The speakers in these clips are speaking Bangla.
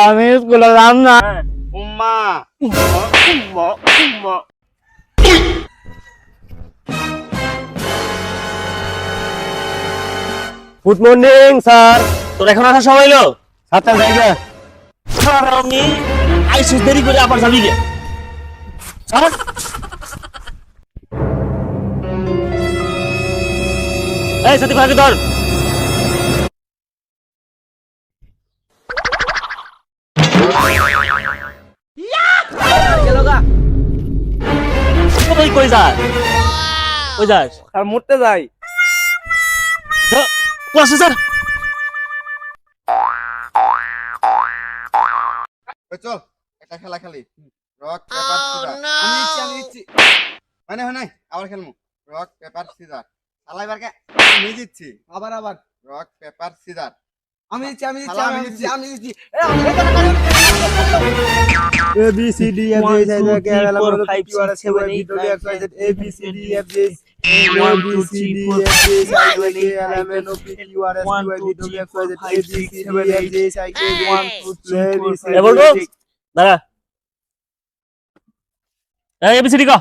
আমি স্কুলে যাম না। উম্মা গুড মর্নিং স্যার। তোর এখন আসার সময় হলো? 7টা জায়গা। আমি আইসুস দেরি করে আবার যাবি গে। এই সাথী ভাগে ধর। তুই কই যাস? কই যাস? আর মরতে যাই। ক্লাসে স্যার। চল একটা খেলা খেলি। Rock paper scissor. আমি দিচ্ছি মানে হয় নাই আবার খেলমু। Rock paper scissor. শালা এবারকে আমি দিচ্ছি। আবার রক পেপার সিজার। আমি দিচ্ছি A B C D F G H I J K L M N O P Q R S T U V W X Y Z A B C D F G A B C D F G H I J K L M N O P Q R S T U V W X Y Z A B C D F G H I J K এ বলবো দাঁড়া। এই এবিসিডি ক।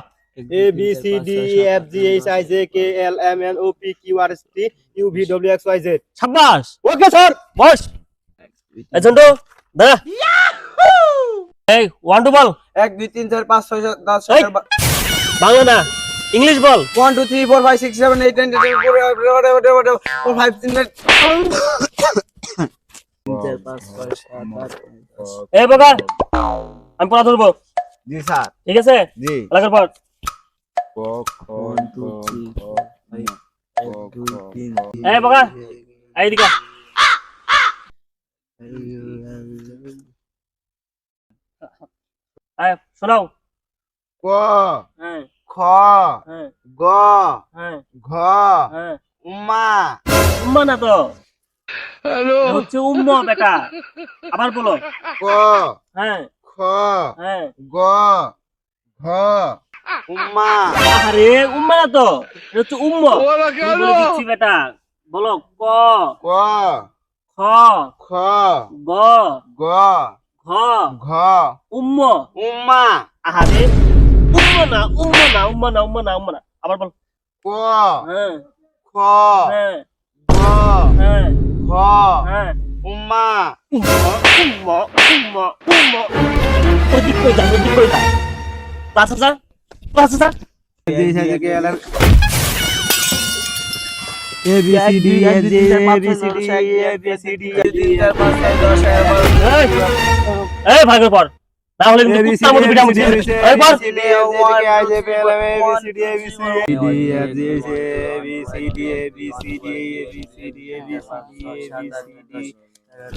A B C D E F G H I J K L M N O P Q R S T U V W X Y Z। শাবাশ। Okay sir. বস। এই ঝন্টু দাঁড়া। এই 1 2 বল। 1 2 3 4 5 6 7 10 এই, বাংলা না ইংলিশ বল। 1 2 3 4 5 6 7 8 9 10 11 12 5 3 এই বগার আমি পড়া ধরবো। জি স্যার। ঠিক আছে জি। এলাকার পর 1 2 3 1 2 3 এই বগার এই দিকে আয় শোনাও। ক হ্যাঁ খ হ্যাঁ গ হ্যাঁ ঘ হ্যাঁ উম্মা উম্মা না তো হচ্ছে উম্ম বেটা। আবার বলো। ক হ্যাঁ খ হ্যাঁ গ ঘ উম্মা আরে উম্মা না তো এটা হচ্ছে উম্ম। তুমি বলে দিচ্ছি বেটা। বলো ক ক খ খ গ গ ঘ ঘ উম্ম। উম্মা আরে উম্ম না উম্ম না উম্ম না উম্ম না উম্ম না। আবার বল। ক হ্যাঁ খ হ্যাঁ গ হ্যাঁ ঘ হ্যাঁ উম্মা উম্ম উম্ম উম্ম উম্ম। ওদিক কই যা ওদিক কই যা। ক্লাসে যা ক্লাসে যা। A B C D F G A B C D A B C D এই ভাগের পর না হলে কিন্তু কুত্তার মতো পিটা মুছি। এই পর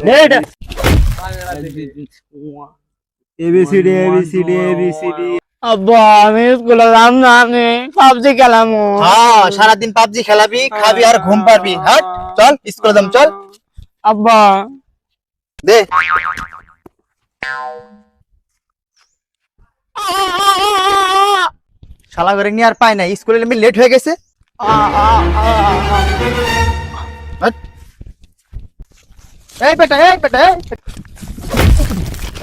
নে এটা আব্বা আমি স্কুলে যাম না, আমি পাবজি খেলাম। হ্যাঁ সারাদিন পাবজি খেলাবি খাবি আর ঘুম পারবি। হাট চল স্কুলে যাম চল। আব্বা দে শালা করে নিয়ে আর পাই না, স্কুলে আমি লেট হয়ে গেছে। হাট। এই বেটা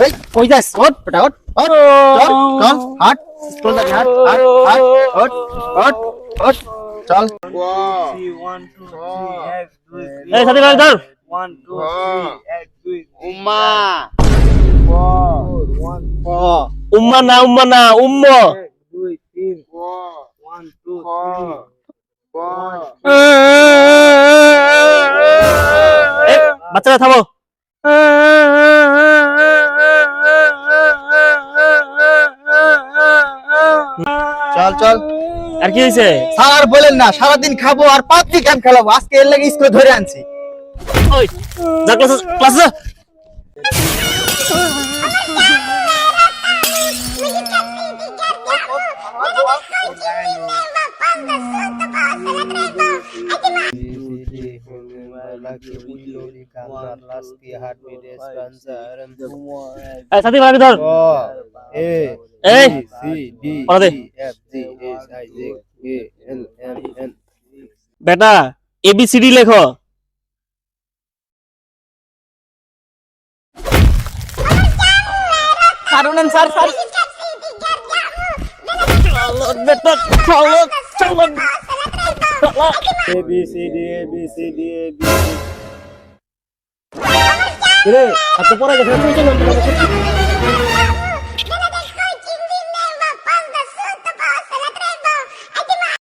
এই কই যাস? ওঠ বেটা ওঠ ওঠ চল চল হাট স্কুল যাবি। হাট হাট হাট ওঠ ওঠ ওঠ চল। এই সাথে ভাগ ধর। উম্মা উম্মা না উম্ম। এই বাচ্চারা থামো। চল চল। আর কি হয়েছে? স্যার আর বলেন না, সারাদিন খাবো আর পাবজি গেম খেলাবো। আজকে এর লাগে স্কুলে ধরে আনছি। ওই যা ক্লাসে ক্লাসে যা। এই সাথী ভাগ ধর। এই পড়া দে। বেটা এবিসিডি লেখো। ছাড়ুন স্যার স্যার চলো বেটা চলো চলো চলো A B C D A B C D A B C রে এত পড়া গেছে